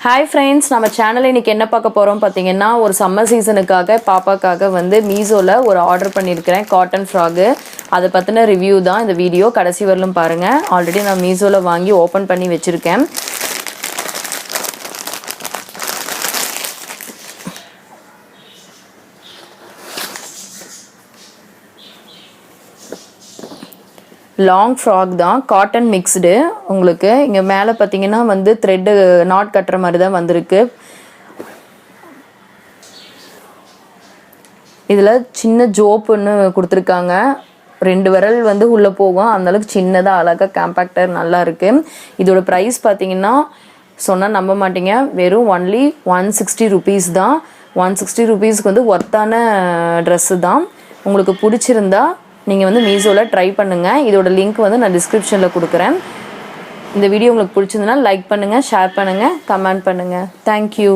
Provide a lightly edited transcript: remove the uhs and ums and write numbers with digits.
Hi friends, நம்ம சேனலில் இன்றைக்கி என்ன பார்க்க போகிறோம் பார்த்தீங்கன்னா, ஒரு சம்மர் சீசனுக்காக பாப்பாக்காக வந்து மீஷோவில் ஒரு ஆர்டர் பண்ணியிருக்கிறேன் காட்டன் ஃப்ராகு. அதை பற்றின ரிவ்யூ தான் இந்த வீடியோ, கடைசி வரலும் பாருங்கள். ஆல்ரெடி நான் மீஷோவில் வாங்கி ஓப்பன் பண்ணி வச்சுருக்கேன். லாங் ஃப்ராக் தான், காட்டன் மிக்ஸ்டு. உங்களுக்கு இங்கே மேலே பார்த்தீங்கன்னா வந்து த்ரெட்டு நாட் கட்டுற மாதிரி தான் வந்திருக்கு. இதில் சின்ன ஜோப்புன்னு கொடுத்துருக்காங்க. 2 விரல் வந்து உள்ளே போகும், அந்தளவுக்கு சின்னதாக அழகாக காம்பேக்டர் நல்லா இருக்குது. இதோட ப்ரைஸ் பார்த்தீங்கன்னா சொன்னால் நம்ப மாட்டீங்க, வெறும் ஒன்லி 160 rupees தான். 160 rupeesக்கு வந்து ஒர்த்தான ட்ரெஸ்ஸு தான். உங்களுக்கு பிடிச்சிருந்தா நீங்கள் வந்து மீஷோவில் ட்ரை பண்ணுங்கள். இதோட லிங்க் வந்து நான் டிஸ்கிரிப்ஷனில் கொடுக்குறேன். இந்த வீடியோ உங்களுக்கு பிடிச்சிருந்தனா லைக் பண்ணுங்கள், ஷேர் பண்ணுங்கள், கமெண்ட் பண்ணுங்கள். தேங்க்யூ.